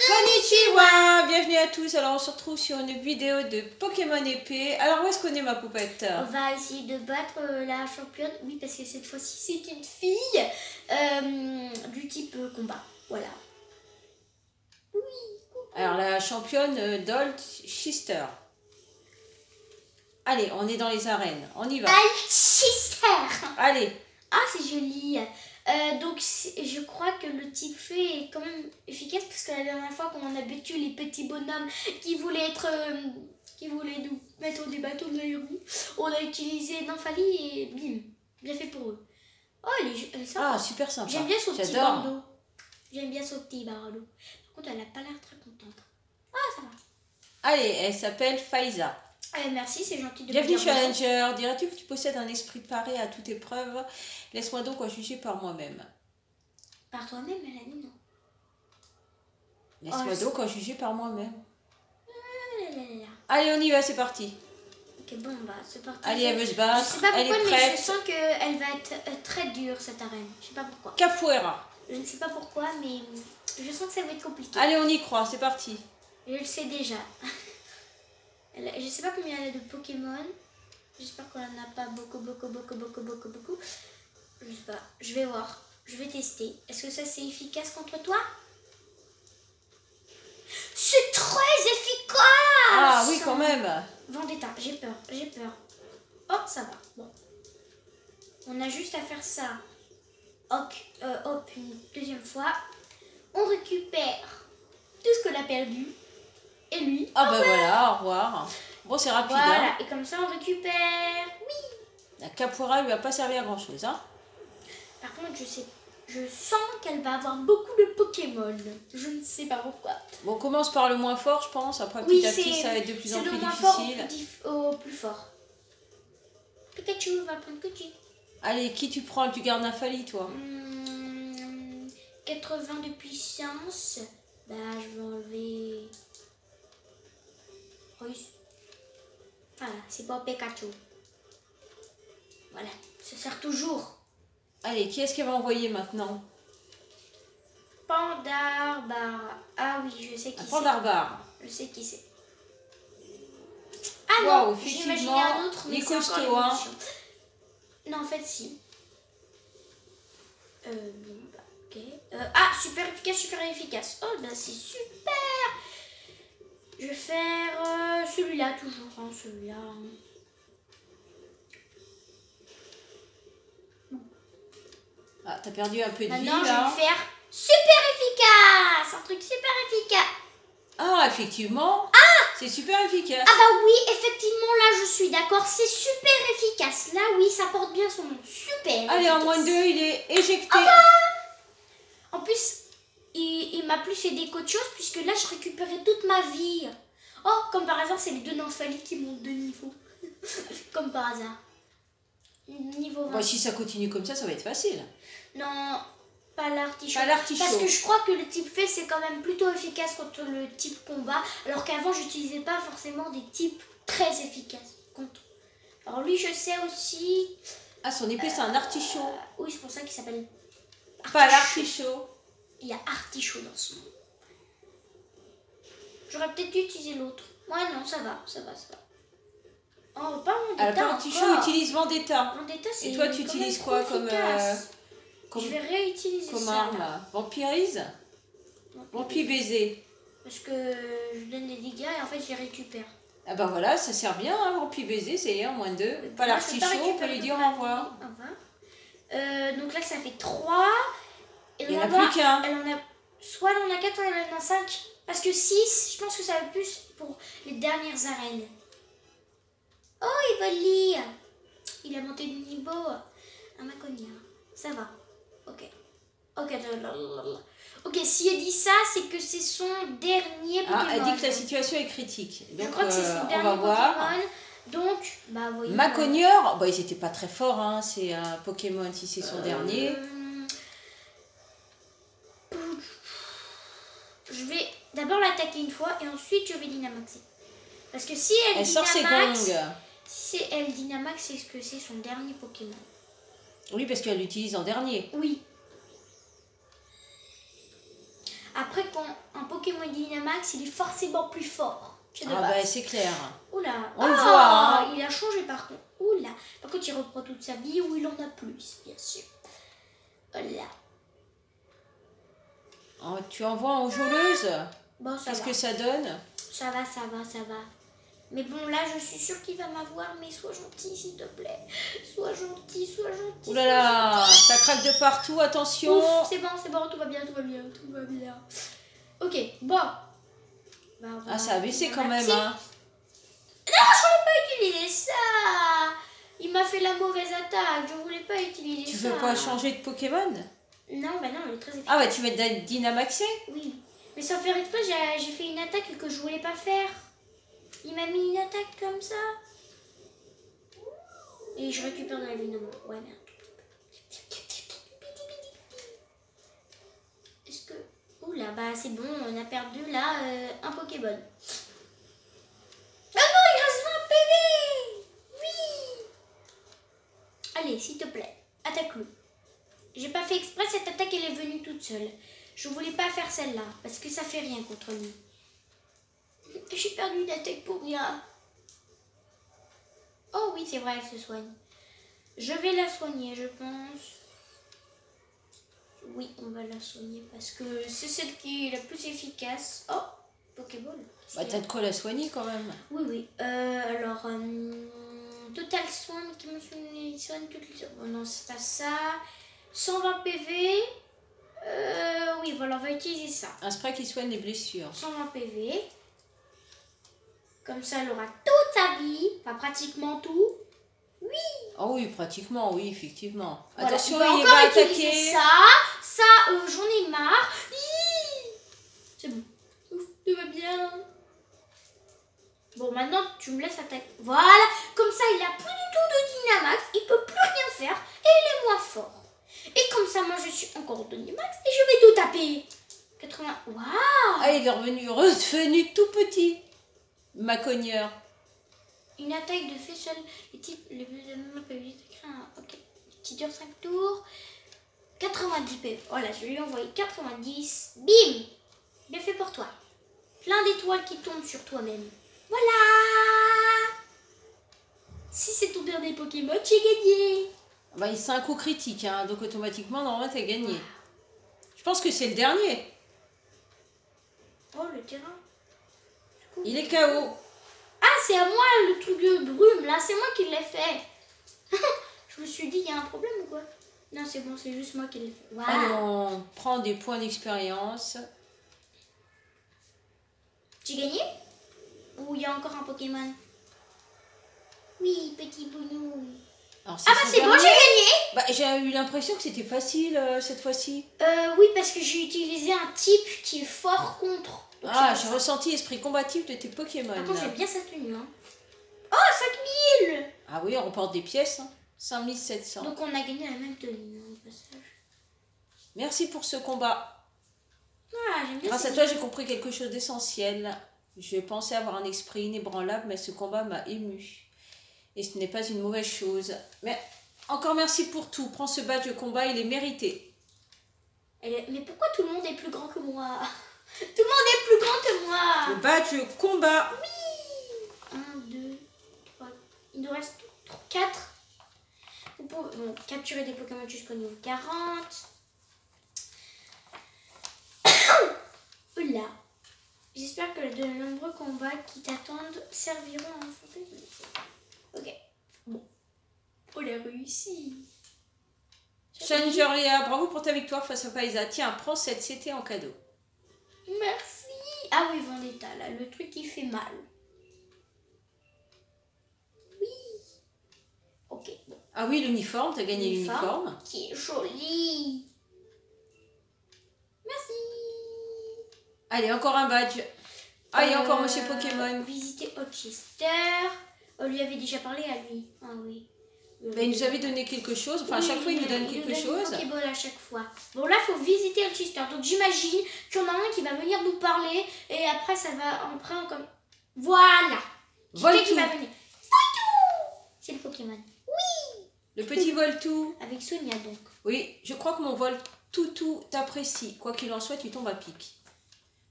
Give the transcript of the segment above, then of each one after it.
Konnichiwa, bienvenue à tous. Alors on se retrouve sur une vidéo de Pokémon épée. Alors où est-ce qu'on est ma poupette? On va essayer de battre la championne. Oui, parce que cette fois-ci c'est une fille du type combat. Voilà. Oui. Alors la championne Dolchister. Allez, on est dans les arènes. On y va. Dolchister. Allez. Ah, c'est joli. Donc je crois que le type fée est quand même efficace parce que la dernière fois quand on a battu les petits bonhommes qui voulaient être qui voulaient nous mettre des bateaux de l'aéro, on a utilisé Nymphalie et bim, bien fait pour eux. Oh, elle est sympa. Ah, super sympa. J'aime bien son petit bandeau. J'aime bien son petit bandeau. Par contre, elle a pas l'air très contente. Ah, ça va. Allez, elle s'appelle Faiza. Merci, c'est gentil de me Bienvenue dire Challenger. Dirais-tu que tu possèdes un esprit paré à toute épreuve? Laisse-moi donc en juger par moi-même. Par toi-même, elle a dit non. Laisse-moi donc en juger par moi-même. Ah, là, là, là. Allez, on y va, c'est parti. Ok, bon, bah, c'est parti. Allez, elle veut se battre. Je sais pas Elle pourquoi, est mais prête. je sens qu'elle va être très dure, cette arène. Je sais pas pourquoi. Capoeira. Je ne sais pas pourquoi, mais je sens que ça va être compliqué. Allez, on y croit, c'est parti. Je le sais déjà. Je sais pas combien elle a de Pokémon. J'espère qu'on en a pas beaucoup. Je sais pas. Je vais voir. Je vais tester. Est-ce que ça c'est efficace contre toi? C'est très efficace! Ah oui, quand même. Vendetta, j'ai peur. Oh, ça va. Bon. On a juste à faire ça. Hop, une deuxième fois. On récupère tout ce qu'on a perdu. Et lui. Ah bah voilà, au revoir. Bon, c'est rapide. Voilà, Hein. et comme ça on récupère. Oui. La capoeira lui a pas servi à grand chose. Hein. Par contre, je sens qu'elle va avoir beaucoup de Pokémon. Je ne sais pas pourquoi. Bon, on commence par le moins fort, je pense. Après, Oui, petit à petit, ça va être de plus en c'est plus le moins fort difficile. au plus fort. Pikachu va prendre Pikachu. Allez, qui tu prends? Tu gardes Nymphalie, toi? 80 de puissance. Bah, je vais enlever. Voilà, c'est pas Pikachu. Voilà, ça sert toujours. Allez, qui est-ce qu'elle va envoyer maintenant? Pandarbar. Ah oui, je sais qui c'est. Pandarbar. Je sais qui c'est. Ah non, Wow, j'imaginais effectivement, un autre, mais il est c'est encore costaud, hein. l'évolution. Non, en fait, si. Bon, bah, ok. Ah, super efficace. Oh, bah, c'est super. Je vais faire celui-là, toujours, hein, celui-là. Ah, t'as perdu un peu de vie, Maintenant, je là. vais faire super efficace. Un truc super efficace. Ah, effectivement. C'est super efficace. Ah bah oui, effectivement, là, je suis d'accord. C'est super efficace. Là, oui, ça porte bien son nom. Super Allez, efficace. en moins de 2, il est éjecté. En plus, il m'a plus aidé qu'autre chose, puisque là, je récupérais toute ma vie. Oh, comme par hasard, c'est les deux Nymphalie qui montent de niveau. Comme par hasard. Niveau 20. Bon, si ça continue comme ça va être facile. Non, pas l'artichaut. Pas l'artichaut. Parce que je crois que le type fée, c'est quand même plutôt efficace contre le type combat, alors qu'avant, j'utilisais pas forcément des types très efficaces contre. Alors lui, je sais aussi. Ah, son épée, c'est un artichaut. Oui, c'est pour ça qu'il s'appelle Pas l'artichaut. Il y a artichaut dans son nom. J'aurais peut-être dû utiliser l'autre. Ouais, non, ça va. Oh, pas Vendetta. Alors, l'artichaut utilise Vendetta. Vendetta, c'est. Et toi, tu quand utilises même quoi trop comme, efficace. comme, Je vais réutiliser comme ça. arme? Là. Vampirise? Vampire baiser. Parce que je donne des dégâts et en fait, je les récupère. Ah ben voilà, ça sert bien, hein, Vampire baiser, c'est en moins de 2. Pas l'artichaut, on peut lui dire au revoir. Donc là, ça fait 3. Et Il n'y en a plus qu'un. Elle en a. Soit elle en a 4, soit elle en a 5. Parce que 6, je pense que ça va plus pour les dernières arènes. Oh, il va lire. Il a monté de niveau. Un macognard. Ça va. Ok. Ok, si elle dit ça, c'est que c'est son dernier Pokémon. Ah, elle dit que la situation est critique. Donc, je crois que c'est son on dernier va voir. Pokémon. Donc, bah, voyons. Macogneur, bah, ils n'étaient pas très forts, hein. C'est un Pokémon si c'est son dernier. Je vais d'abord l'attaquer une fois et ensuite je vais Dynamaxer. Parce que si elle sort ses Dynamax, gongs. si elle Dynamax, c'est ce que c'est son dernier Pokémon. Oui, parce qu'elle l'utilise en dernier. Oui. Après, quand un Pokémon Dynamax, il est forcément plus fort. Ah bah c'est clair. Oula. On le voit, hein. Il a changé par contre. Oula. Par contre, il reprend toute sa vie ou il en a plus, bien sûr. Oula. Oh, tu envoies en jouleuse? Bon, ça Qu'est-ce va. que ça donne? Ça va. Mais bon, là, je suis sûre qu'il va m'avoir, mais sois gentil, s'il te plaît. Sois gentil. Ouh là là, ça craque de partout, attention. Ouf, c'est bon, tout va bien. Ok, bon. Bah, Ah, ça a baissé quand même, Non, hein. je voulais pas utiliser ça. Il m'a fait la mauvaise attaque, je voulais pas utiliser Tu ça. veux pas changer de Pokémon? Non, bah non, elle est très efficace. Ah ouais, tu veux Dynamaxer? Oui. Mais sans faire exprès, j'ai fait une attaque que je voulais pas faire. Il m'a mis une attaque comme ça. Et je récupère de la vie normale. Ouais, merde. Est-ce que... Oula, bah c'est bon, on a perdu là un Pokéball. Ah non, il reste 20 PV. Oui. Allez, s'il te plaît, attaque-le. J'ai pas fait exprès, cette attaque elle est venue toute seule. Je voulais pas faire celle-là, parce que ça fait rien contre lui. J'ai perdu une attaque pour rien. Oh oui, c'est vrai, elle se soigne. Je vais la soigner, je pense. Oui, on va la soigner parce que c'est celle qui est la plus efficace. Oh, Pokéball. Bah t'as de quoi la soigner quand même. Oui. Alors, total soin qui me soigne toutes les heures. Bon, non, c'est pas ça. 120 PV. Oui, voilà, on va utiliser ça. Un spray qui soigne les blessures. 120 PV. Comme ça, elle aura toute sa vie. Enfin, pratiquement tout. Oui. Oh oui, pratiquement, oui, effectivement. Voilà, Attention, il va il encore va utiliser attaquer. Ça, j'en ai marre. C'est bon. Ouf, tout va bien. Bon, maintenant, tu me laisses attaquer. Voilà. Comme ça, il a plus du tout de Dynamax. Il peut plus rien faire. Et il est moins fort. Et comme ça, moi, je suis encore Dynamax. Et je vais tout taper. 80. Waouh. Ah, il est redevenu tout petit. Ma cogneur. Une attaque de fait seul. Les types, les plus de nombre peuvent vite écrire un. Ok. Qui dure 5 tours. 90 PV. Voilà, je lui ai envoyé 90. Bim. Bien fait pour toi. Plein d'étoiles qui tombent sur toi-même. Voilà. Si c'est ton dernier Pokémon, j'ai gagné. Bah, c'est un coup critique, hein, donc automatiquement, normalement, t'as gagné. Je pense que c'est le dernier. Oh, le terrain. Il est KO. Ah, c'est à moi le truc de brume, là. C'est moi qui l'ai fait. Je me suis dit, il y a un problème ou quoi? Non, c'est bon, c'est juste moi qui l'ai fait. Wow. Allez, on prend des points d'expérience. J'ai gagné? Ou il y a encore un Pokémon? Oui, petit bougnou. Alors, Ah bah c'est bon, j'ai gagné. Bah, j'ai eu l'impression que c'était facile cette fois-ci. Oui, parce que j'ai utilisé un type qui est fort contre. Donc Ah, c'est j'ai ça. ressenti l'esprit combatif de tes Pokémon. Attends, là. j'aime bien sa tenue. Hein. Oh, 5000. Ah oui, on remporte des pièces. Hein. 5700. Donc on a gagné la même tenue hein, au passage. Merci pour ce combat. Ah, j'aime bien. Grâce à toi, j'ai compris quelque chose d'essentiel. Je pensais avoir un esprit inébranlable, mais ce combat m'a ému. Et ce n'est pas une mauvaise chose. Mais encore merci pour tout. Prends ce badge de combat, il est mérité. Mais pourquoi tout le monde est plus grand que moi? Tout le monde est plus grand que moi. Le badge de combat. Oui. 1, 2, 3. Il nous reste 4. Vous pouvez capturer des Pokémon jusqu'au niveau 40. Oula. J'espère que de nombreux combats qui t'attendent serviront à affronter. Ok. Bon. On l'a réussi. Changeria, bravo pour ta victoire face à Paiza. Tiens, prends cette CT en cadeau. Merci. Ah oui, Vendetta, là, le truc qui fait mal. Oui. Ok, bon. Ah oui, l'uniforme, t'as gagné l'uniforme. Qui est joli. Merci. Allez, encore un badge. Ah, il y a encore Monsieur Pokémon. Visiter Holchester. On lui avait déjà parlé à lui. Ah oui. Mais il nous avait donné quelque chose. Enfin, à chaque fois, il nous donne quelque chose. Une Pokéball à chaque fois. Bon, là, il faut visiter Holchester. Donc, j'imagine qu'il y en a un qui va venir nous parler. Et après, ça va en prendre comme... Voilà. Qui qui va venir? Voltou. C'est le Pokémon. Oui. Le petit Voltou. Avec Sonia, donc. Oui, je crois que mon Voltou t'apprécie. Quoi qu'il en soit, tu tombes à pic.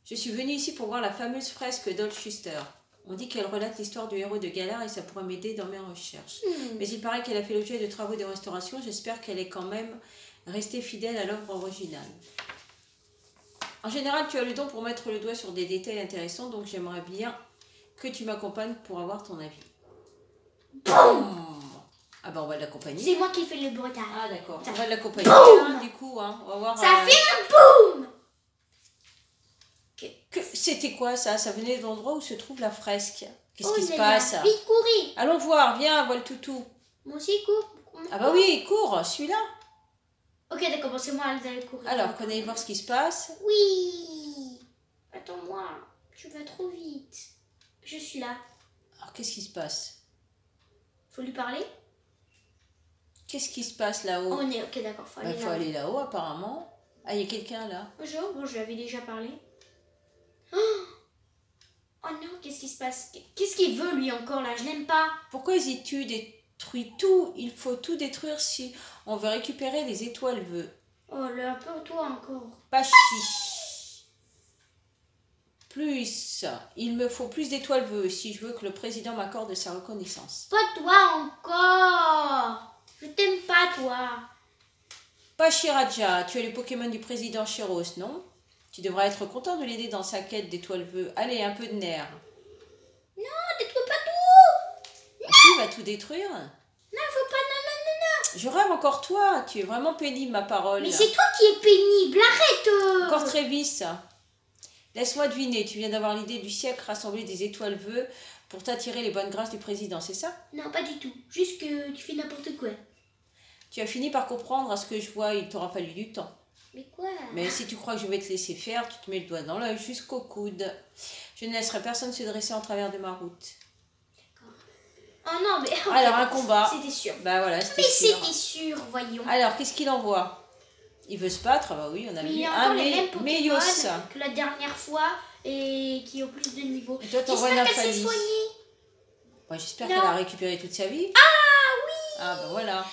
Je suis venue ici pour voir la fameuse fresque d'Olchester. On dit qu'elle relate l'histoire du héros de Galar et ça pourrait m'aider dans mes recherches. Mais il paraît qu'elle a fait l'objet de travaux de restauration. J'espère qu'elle est quand même restée fidèle à l'œuvre originale. En général, tu as le don pour mettre le doigt sur des détails intéressants, donc j'aimerais bien que tu m'accompagnes pour avoir ton avis. Boum. Ah ben on va l'accompagner. C'est moi qui fais le bruitage. Ah d'accord, on va l'accompagner hein, du coup. Hein. On va voir, ça fait un boum. C'était quoi ça? Ça venait de l'endroit où se trouve la fresque. Qu'est-ce qui se là passe? là. Vite courir. Allons voir, viens, vois le toutou. Moi aussi cours. Ah bah oui, cours, celui-là. Ok d'accord, bon, c'est moi d'aller courir. Alors, qu'on aille voir ce qui se passe. Oui. Attends-moi, tu vas trop vite. Je suis là. Alors, qu'est-ce qui se passe? Faut lui parler? Qu'est-ce qui se passe là-haut? On est ok d'accord, faut aller faut là. aller là-haut apparemment. Ah, il y a quelqu'un là. Bonjour, bon je lui avais déjà parlé. Oh non, qu'est-ce qui se passe? Qu'est-ce qu'il veut lui encore là? Je l'aime pas. Pourquoi hésites-tu? Détruis tout. Il faut tout détruire si on veut récupérer les étoiles vœux. Oh là, pas toi encore. Pas chi. Plus. Il me faut plus d'étoiles vœux si je veux que le président m'accorde sa reconnaissance. Pas toi encore. Je t'aime pas toi. Pachiraja, tu es le Pokémon du président Chiros, non? Tu devrais être content de l'aider dans sa quête d'étoiles vœux. Allez, un peu de nerfs. Non, détruis pas tout. Qui va tout détruire? Non, faut pas, non. Je rêve encore toi. Tu es vraiment pénible, ma parole. Mais c'est toi qui es pénible, arrête. Encore très vite. Laisse-moi deviner, tu viens d'avoir l'idée du siècle, rassembler des étoiles vœux pour t'attirer les bonnes grâces du président, c'est ça? Non, pas du tout. Juste que tu fais n'importe quoi. Tu as fini par comprendre, à ce que je vois, il t'aura fallu du temps. Mais quoi? Mais si tu crois que je vais te laisser faire, tu te mets le doigt dans l'œil jusqu'au coude. Je ne laisserai personne se dresser en travers de ma route. Oh non, mais... Okay. Alors, un combat. C'était sûr. Bah voilà, c'était Mais sûr. c'était sûr, voyons. Alors, qu'est-ce qu'il envoie? Il veut se battre? Ah bah oui, on a mais vu. il y a encore les mêmes Pokémon Mélios. que la dernière fois et qui ont plus de niveau. Et toi, t'envoies J'espère qu'elle s'est Naphalie. soignée. Ouais, j'espère qu'elle a récupéré toute sa vie. Ah oui. Ah bah voilà.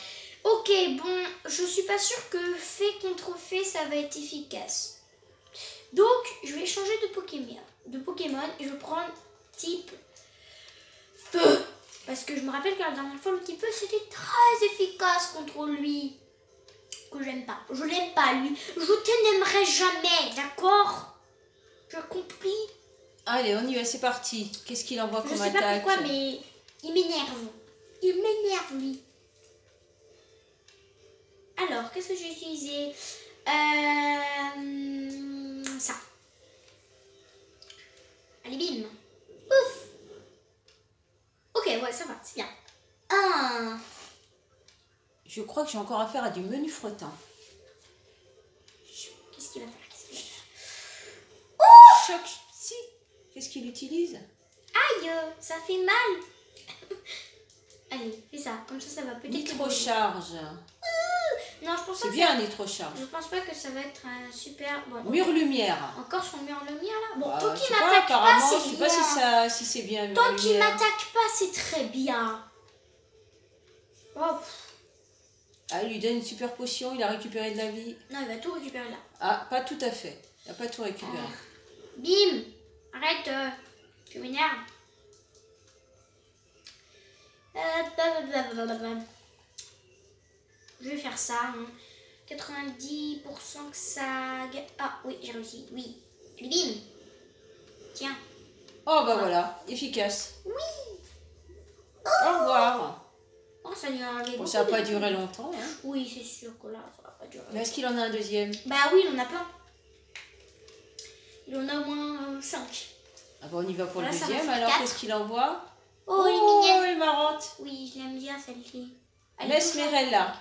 Ok, bon, je suis pas sûre que fait contre fait, ça va être efficace. Donc, je vais changer de Pokémon et je vais prendre type feu. Parce que je me rappelle que la dernière fois, le type feu, c'était très efficace contre lui. Que j'aime pas. Je l'aime pas, lui. Je te n'aimerai jamais, d'accord? Tu as compris? Allez, on y va, c'est parti. Qu'est-ce qu'il envoie comme Je attaque? sais pas pourquoi, mais il m'énerve. Il m'énerve, lui. Alors, qu'est-ce que j'ai utilisé? Ça. Allez, bim. Ouf. Ok, ouais, ça va, c'est bien. Je crois que j'ai encore affaire à du menu frottin. Qu'est-ce qu'il va faire? Choc, si. Qu'est-ce qu'il utilise? Aïe, ça fait mal. Allez, fais ça. Comme ça va peut-être... Nitrocharge. Non, je pense C'est pas bien, que Nitrocharge. je pense pas que ça va être un super... Bon, Mur lumière. encore son mur lumière là. Bon, Bah, tant je qu'il sais pas, m'attaque pas, apparemment, c'est je sais bien. pas si c'est bien. Tant mur qu'il lumière. m'attaque pas, c'est très bien. Oh. Ah, il lui donne une super potion, il a récupéré de la vie. Non, il va tout récupérer là. Ah, pas tout à fait. Il n'a pas tout récupéré. Bim. Arrête, tu m'énerves. Je vais faire ça. Hein. 90% que ça... Ah oui, j'ai réussi. Oui. Allez, bim. Tiens. Oh, bah voilà, efficace. Oui. Au revoir. Oh, ça lui a enlevé Bon, beaucoup ça n'a pas de- duré longtemps. Hein. Oui, c'est sûr que là, ça va pas durer. Mais est-ce qu'il en a un deuxième? Bah oui, il en a plein. Il en a au moins 5. Ah bah on y va pour Là, le ça va deuxième. faire Alors, 4. qu'est-ce qu'il envoie? Oh, elle est mignonne. elle est marrante. Oui, je l'aime bien celle-ci. Elle est Mesmerella.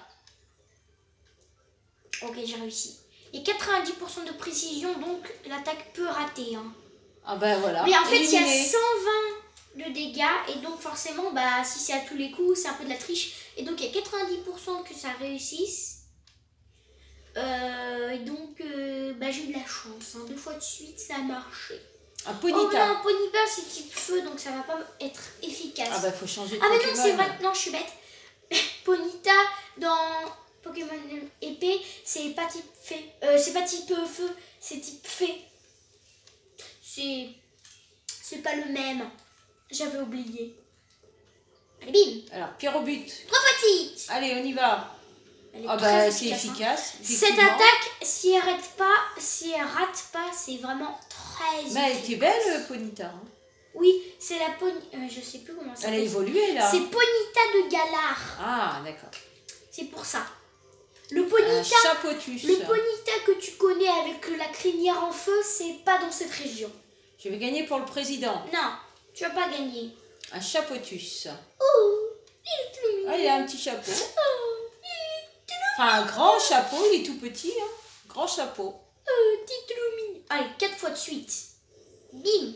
Ok, j'ai réussi. Et 90% de précision, donc l'attaque peut rater. Hein. Ah bah voilà. Mais en fait, il y a Éliminé. 120 de dégâts. Et donc forcément, bah, si c'est à tous les coups, c'est un peu de la triche. Et donc il y a 90% que ça réussisse. Et donc, bah, j'ai eu de la chance. Hein. 2 fois de suite, ça a marché. Un Oh Ponyta. non, Ponyta, c'est type feu, donc ça va pas être efficace. Ah bah faut changer de Ah mais Pokémon. non, c'est vrai, non, je suis bête. Ponyta dans Pokémon épée, c'est pas type fée. C'est pas type feu, c'est type fée. c'est pas le même. J'avais oublié. Allez, bim. Alors, pierre au but. 3 fois titre. Allez, on y va. Elle est Ah très bah, c'est efficace, hein. efficace. Cette effectivement. attaque, si elle rate pas, c'est vraiment très Mais elle était efficace. belle, Ponyta. Hein. Oui, c'est la je sais plus comment ça Elle a s'appelle. évolué, là. C'est Ponyta de Galar. Ah, d'accord. C'est pour ça. Le Un Ponyta, chapotus. le Ponyta que tu connais avec la crinière en feu, c'est pas dans cette région. Je vais gagner pour le président. Non, tu vas pas gagner. Un chapotus. Oh, il est tout mignon. Ah, il a un petit chapeau. Oh, il est tout Enfin, un grand chapeau, il est tout petit. Hein. Grand chapeau. petit mignon. Allez, 4 fois de suite. Bim.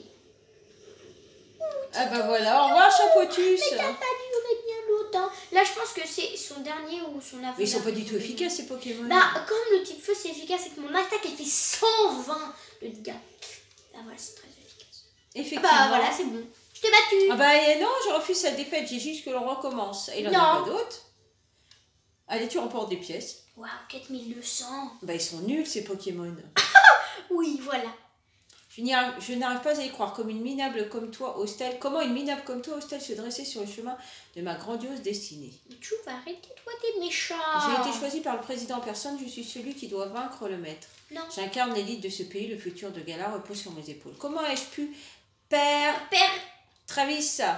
Ah bah voilà, au revoir chapotus. Mais t'as pas duré bien longtemps. Là, je pense que c'est son dernier ou son avant. Mais ils sont pas du tout efficaces, ces Pokémon. Bah, comme le type feu, c'est efficace, c'est que mon attaque, elle fait 120 de dégâts. Ah, voilà, c'est très efficace. Effectivement. Bah, voilà, c'est bon. Je t'ai battu. Ah bah non, je refuse cette défaite, j'ai juste que l'on recommence. Et il en a Non. pas d'autres. Allez, tu remportes des pièces. Waouh, 4200. Bah ils sont nuls ces Pokémon. Oui, voilà. Je n'arrive pas à y croire. Comme une minable comme toi, Hostel. Comment une minable comme toi, Hostel, se dressait sur le chemin de ma grandiose destinée. Mais tu vas arrêter, toi, t'es méchant. J'ai été choisi par le président en personne, je suis celui qui doit vaincre le maître. Non. J'incarne l'élite de ce pays, le futur de Galar repose sur mes épaules. Comment ai-je pu perdre Père. Travis? Ah,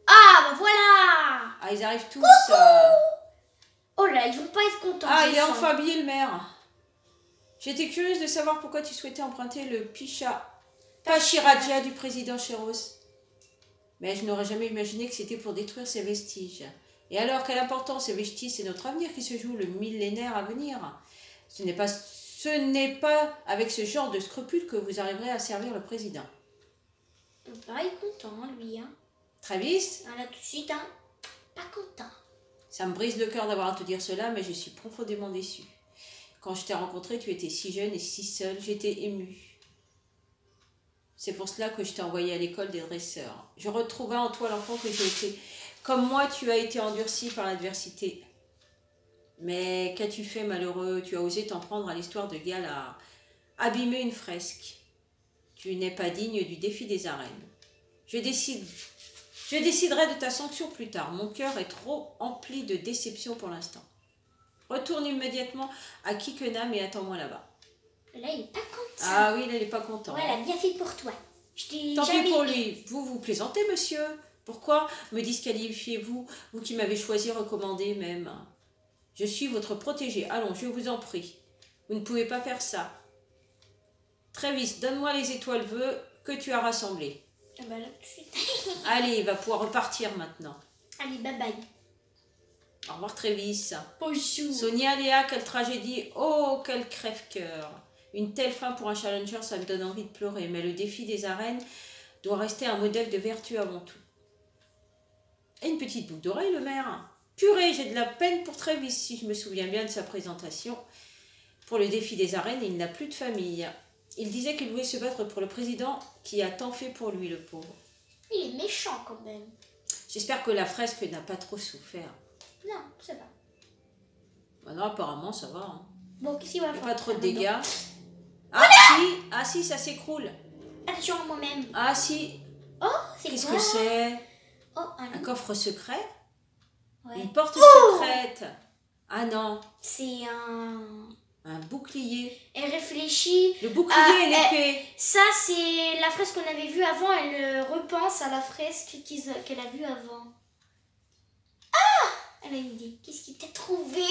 bah voilà. Ah, ils arrivent tous. Oh là, ils vont pas être contents. Ah, je il est sens. enfin habillé le maire. J'étais curieuse de savoir pourquoi tu souhaitais emprunter le Pachiraja du président Chéros. Mais je n'aurais jamais imaginé que c'était pour détruire ces vestiges. Et alors, quelle importance ces vestiges, c'est notre avenir qui se joue, le millénaire à venir. Ce n'est pas avec ce genre de scrupules que vous arriverez à servir le président. On va être content, lui, hein. Travis, Ah, là, tout de suite, hein. Pas content. ça me brise le cœur d'avoir à te dire cela, mais je suis profondément déçue. Quand je t'ai rencontré, tu étais si jeune et si seule, j'étais émue. C'est pour cela que je t'ai envoyé à l'école des dresseurs. Je retrouvais en toi l'enfant que j'ai été. Comme moi, tu as été endurci par l'adversité. Mais qu'as-tu fait, malheureux? Tu as osé t'en prendre à l'histoire de Galar. Abîmer une fresque. Tu n'es pas digne du défi des arènes. Je déciderai de ta sanction plus tard. Mon cœur est trop empli de déception pour l'instant. Retourne immédiatement à Kickenham et attends-moi là-bas. Là, il est pas content. Ah oui, là, il n'est pas content. Ouais, elle a bien fait pour toi. Je t'ai Tant jamais pis pour dit. lui. Vous plaisantez, monsieur. Pourquoi me disqualifiez-vous, vous qui m'avez choisi, recommandé même? Je suis votre protégé. Allons, je vous en prie. Vous ne pouvez pas faire ça. Travis, donne-moi les étoiles vœux que tu as rassemblées. Ah bah là, tout de suite. Allez, il va pouvoir repartir maintenant. Allez, bye bye. Au revoir, Travis. Bonjour. Sonia, Léa, quelle tragédie. Oh, quel crève-cœur. Une telle fin pour un challenger, ça me donne envie de pleurer. Mais le défi des arènes doit rester un modèle de vertu avant tout. Et une petite boucle d'oreille, le maire. Purée, j'ai de la peine pour Travis, si je me souviens bien de sa présentation. Pour le défi des arènes, il n'a plus de famille. Il disait qu'il voulait se battre pour le président qui a tant fait pour lui, le pauvre. Il est méchant quand même. J'espère que la fresque n'a pas trop souffert. Non, ça va. Maintenant, apparemment, ça va. Hein. Bon, qu'est-ce qu'il va Il n'y a faire? pas trop de Ah, non. dégâts. Ah si, ça s'écroule. Attention à moi-même. Ah si, Oh, c'est qu'est-ce quoi? que c'est? Oh, Un loup. coffre secret? Ouais. Une porte secrète? Ah non, C'est un bouclier. Elle réfléchit. Le bouclier et l'épée. Ça, c'est la fresque qu'on avait vue avant. Elle repense à la fresque qu'elle a vue avant. Ah! Elle a une idée. Qu'est-ce qu'il t'a trouvé?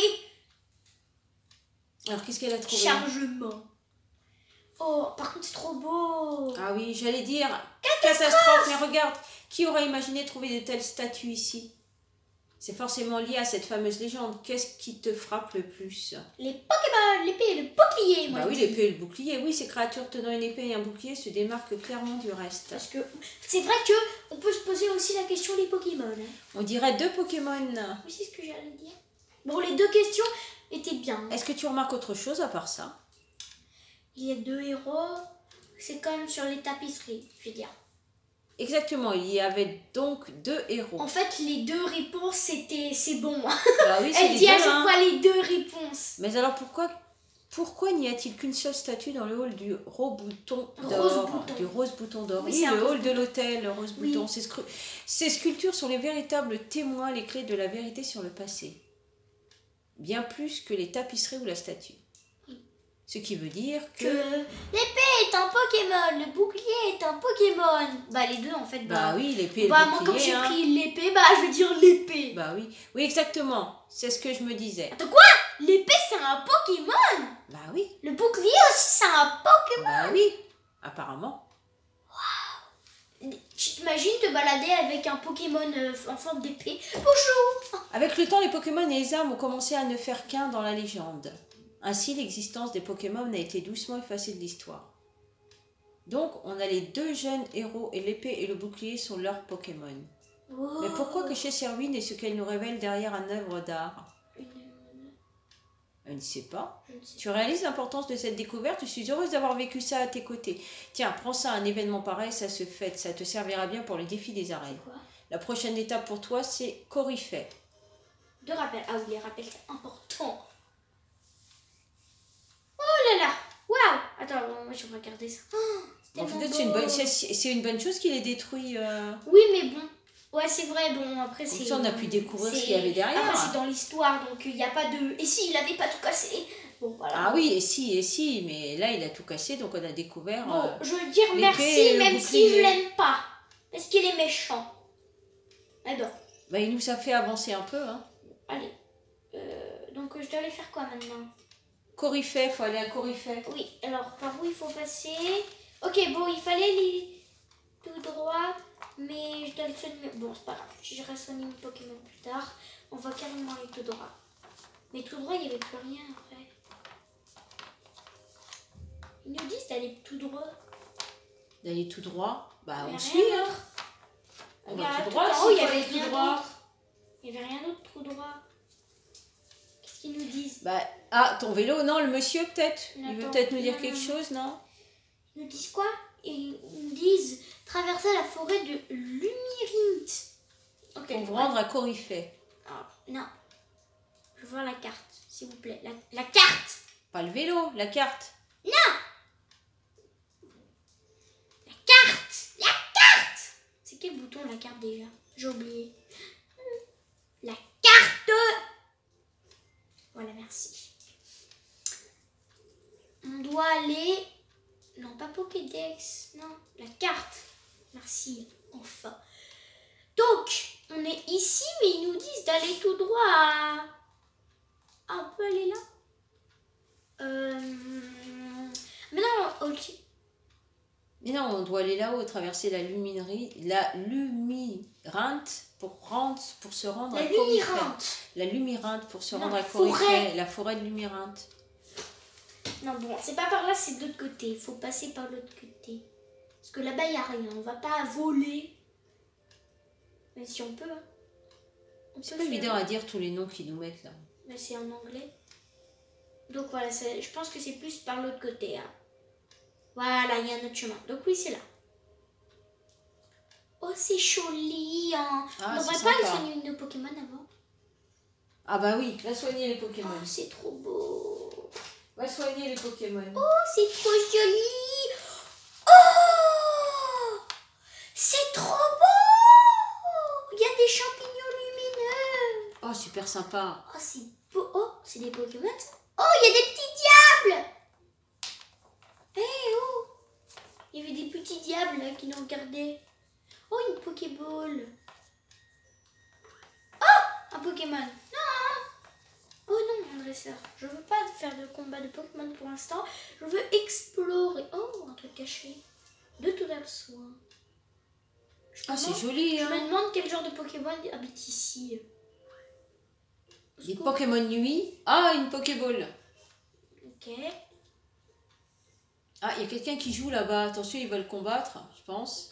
Alors, qu'est-ce qu'elle a trouvé? Chargement. Oh, par contre, c'est trop beau. Ah oui, j'allais dire catastrophe. Mais regarde, qui aurait imaginé trouver de telles statues ici? C'est forcément lié à cette fameuse légende. Qu'est-ce qui te frappe le plus? Les Pokémon, l'épée et le bouclier, moi. Bah oui, je dis. l'épée et le bouclier. Oui, ces créatures tenant une épée et un bouclier se démarquent clairement du reste. Parce que c'est vrai que on peut se poser aussi la question des Pokémon. Hein. On dirait 2 Pokémon. Oui, c'est ce que j'allais dire. Bon, les deux questions étaient bien. Est-ce que tu remarques autre chose à part ça? Il y a 2 héros. C'est comme sur les tapisseries, je veux dire. Exactement, il y avait donc 2 héros. En fait, les 2 réponses, c'est bon. Bah oui, c'est Elle les dit à deux, chaque hein. fois les 2 réponses. Mais alors pourquoi Pourquoi n'y a-t-il qu'une seule statue dans le hall du rose bouton Rose d'or? bouton. Du rose bouton d'or. Oui, Oui, c'est un le rose hall de l'hôtel, le rose Oui. bouton. Ces sculptures sont les véritables témoins, les clés de la vérité sur le passé. Bien plus que les tapisseries ou la statue. Oui. Ce qui veut dire que... l'épée est un Pokémon, le bouclier est un Pokémon. Bah les deux en fait. Bah oui, l'épée et bah le moi bouclier. comme j'ai hein. pris l'épée, bah je vais dire l'épée. Bah oui. Oui, exactement. C'est ce que je me disais. Attends quoi? L'épée c'est un Pokémon? Bah oui. Le bouclier aussi c'est un Pokémon? Bah oui. Apparemment. Tu t'imagines te balader avec un Pokémon en forme d'épée? Bonjour. Avec le temps, les Pokémon et les armes ont commencé à ne faire qu'un dans la légende. Ainsi, l'existence des Pokémon a été doucement effacée de l'histoire. Donc, on a les deux jeunes héros et l'épée et le bouclier sont leurs Pokémon. Oh. Mais pourquoi cacher ces ruines et ce qu'elles nous révèlent derrière un œuvre d'art? Je ne sais pas. Je ne sais Tu réalises l'importance de cette découverte? Je suis heureuse d'avoir vécu ça à tes côtés. Tiens, prends ça, un événement pareil, ça se fête. Ça te servira bien pour le défi des arènes. quoi. La prochaine étape pour toi, c'est Coryphée. De rappels. Ah oui, les rappels c'est important. Oh là là. Waouh. Attends, moi je vais regarder ça. Oh, En tellement fait, beau. c'est une bonne chose qu'il ait détruit. Oui, mais bon. Ouais, c'est vrai, bon, après Comme c'est... ça, on a pu découvrir ce qu'il y avait Après, derrière. c'est dans l'histoire, donc il n'y a pas de... Et si, il n'avait pas tout cassé? Bon, voilà. Ah oui, et si, mais là, il a tout cassé, donc on a découvert... Bon, je veux dire l'épée merci, et le même si bouclier. je l'aime pas. Parce qu'il est méchant. Alors, Bah, il nous a fait avancer un peu. Hein. allez. Donc, je dois aller faire quoi maintenant? Coryphée, faut aller à Coryphée. Oui, alors, par où il faut passer? Ok, bon, il fallait aller tout droit, mais je dois le soigner. Bon, c'est pas grave, je vais soigner mon Pokémon plus tard. On va carrément aller tout droit. Mais tout droit, il n'y avait plus rien après. Ils nous disent d'aller tout droit. D'aller tout droit. Bah, Il y on a suit, rien hein. d'autre. On va Regarde, tout droit, tout en s'il haut, il y faut avait aller tout rien droit. d'autre. Il n'y avait rien d'autre tout droit. Qu'est-ce qu'ils nous disent? Bah, ah, ton vélo, non, le monsieur, peut-être. Il veut Attends, peut-être nous dire non, quelque non, chose, non? Ils nous disent quoi? Ils nous disent traverser la forêt de Lumyrinthe. Ok. Pour vous rendre à Coryphée. Ah, non. Je veux voir la carte, s'il vous plaît. La carte! Pas le vélo, la carte. La carte! C'est quel bouton la carte déjà? J'ai oublié. La carte! Voilà, merci. On doit aller... Non, pas Pokédex. Non, la carte. Merci, enfin. Donc, on est ici, mais ils nous disent d'aller tout droit à... Ah, on peut aller là? Mais non, ok. Mais non, on doit aller là-haut, traverser la Lumyrinthe pour se rendre La à Coryphée. Lumyrinthe. La Lumyrinthe pour se Non, rendre à la Coryphée. forêt. La forêt de Lumyrinthe. Non, bon, c'est pas par là, c'est de l'autre côté. Il faut passer par l'autre côté. Parce que là-bas, il n'y a rien. On va pas voler. Mais si on peut, hein. C'est pas évident à dire tous les noms qu'ils nous mettent là. Mais c'est en anglais. Donc voilà, je pense que c'est plus par l'autre côté. Hein. Voilà, il y a un autre chemin. Donc oui, c'est là. Oh, c'est joli. Hein. Ah, On c'est devrait pas aller sympa. soigner une de Pokémon avant. Ah bah oui, va soigner les Pokémon. Oh, c'est trop beau. Va soigner les Pokémon. Oh, c'est trop joli. Oh, c'est trop beau. Il y a des champignons lumineux. Oh, super sympa. Oh, c'est beau. Oh, c'est des Pokémon ça. Oh, il y a des petits diables. Eh oh. Il y avait des petits diables là qui nous regardaient. Oh, une Pokéball. Oh, un Pokémon. Non. Oh non, mon dresseur. Je veux pas faire de combat de Pokémon pour l'instant. Je veux explorer. Oh, un truc caché. De tout soin. Ah, c'est joli, Je hein. me demande quel genre de Pokémon habite ici. Des Pokémon nuit. Ah, une Pokéball. Ok. Ah, il y a quelqu'un qui joue là-bas. Attention, il va le combattre, je pense.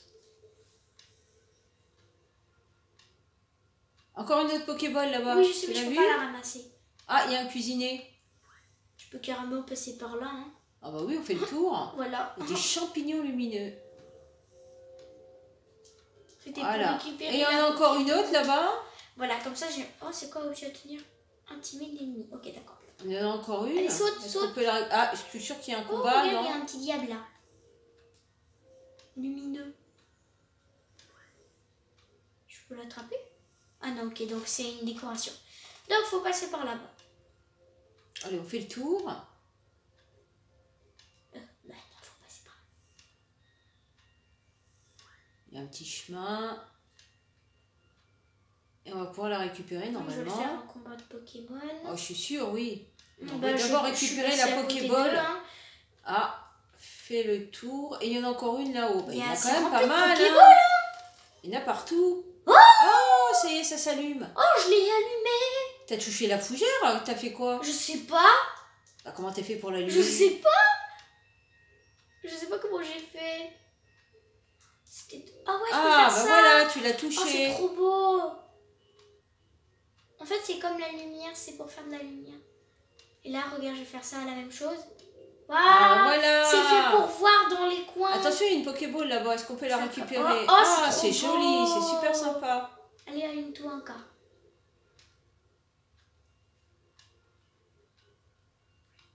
Encore une autre Pokéball là-bas. Oui, je sais, Tu mais je l'as peux vu? pas la ramasser. Ah, il y a un cuisinier. Je peux carrément passer par là. Hein. Ah bah oui, on fait le tour. Voilà. Et des champignons lumineux. C'était Voilà. pour récupérer. Et il y en a encore une autre là-bas. Voilà, comme ça j'ai. Oh, c'est quoi objet à tenir? Intimider l'ennemi. Ok, d'accord. Il y en a encore une. Allez, saute, Est-ce saute. qu'on peut la... Ah, je suis sûre qu'il y a un Oh, combat, regarde, non? il y a un petit diable là. Lumineux. Je peux l'attraper? Ah non, ok, donc c'est une décoration. Donc, faut passer par là-bas. Allez, on fait le tour. Bah, non, faut passer par là. Il y a un petit chemin. Et on va pouvoir la récupérer Je vais normalement. faire un combat de Pokémon. Oh, je suis sûre, oui. On Bah, va d'abord je suis récupérer passée la à côté Pokéball. d'eux, hein. Ah, fait le tour. Et il y en a encore une là-haut. Bah, il y en a c'est quand même rempli pas de mal. Pokéball, Hein. Il y en a partout. Oh, ça y est, ça s'allume. Oh, je l'ai allumé. T'as touché la fougère? T'as fait quoi? Je sais pas. Bah, comment t'as fait pour l'allumer? Je sais pas. Je sais pas comment j'ai fait. C'était... Ah ouais, je peux Ah, faire bah ça. voilà, tu l'as Oh, c'est touché. trop beau. En fait, c'est comme la lumière, c'est pour faire de la lumière. Et là, regarde, je vais faire ça, la même chose. Waouh, Ah, voilà. c'est fait pour voir dans les coins. Attention, il y a une Pokéball là-bas. Est-ce qu'on peut la Ça- récupérer? Oh, Ah, c'est c'est trop joli, beau. c'est super sympa. Allez, allume-toi encore.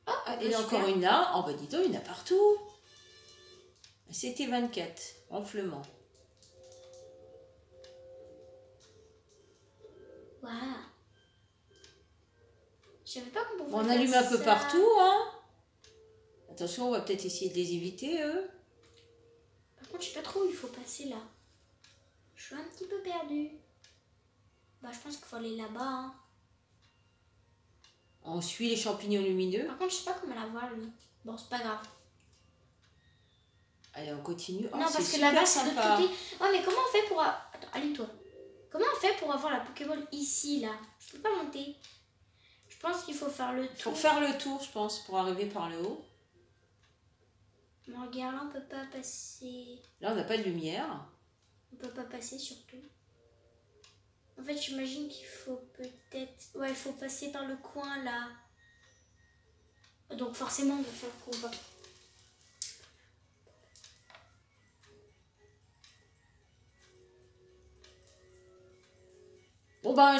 Oh, Ah, il y en a encore une là. Oh, bah dis donc, il y en a partout. C'était 24, enflement. Waouh. Je savais pas qu'on pouvait Bon, on faire allume un peu ça. partout, hein. Attention, on va peut-être essayer de les éviter, eux. Par contre, je sais pas trop où il faut passer là. Je suis un petit peu perdue. Bah, je pense qu'il faut aller là-bas. Hein. On suit les champignons lumineux. Par contre, je sais pas comment la voir, lui. Bon, c'est pas grave. Allez, on continue. Oh, non, c'est parce que super là-bas, c'est de l'autre sympa. côté. Oh, mais comment on fait pour... Attends, allume-toi. Comment on fait pour avoir la Pokéball ici, là? Je peux pas monter. Je pense qu'il faut faire le tour. Pour faire le tour, je pense, pour arriver par le haut. Mais regarde, là, on peut pas passer... Là, on n'a pas de lumière. On peut pas passer, surtout. En fait, j'imagine qu'il faut peut-être... Ouais, il faut passer par le coin, là. Donc, forcément, on va faire le combat. Bon ben,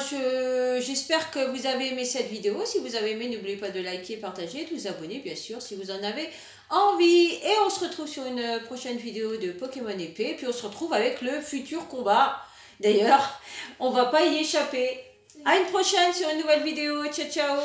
j'espère que vous avez aimé cette vidéo. Si vous avez aimé, n'oubliez pas de liker, partager, de vous abonner, bien sûr, si vous en avez envie. Et on se retrouve sur une prochaine vidéo de Pokémon épée. Puis on se retrouve avec le futur combat. D'ailleurs, on va pas y échapper. À une prochaine sur une nouvelle vidéo. Ciao, ciao.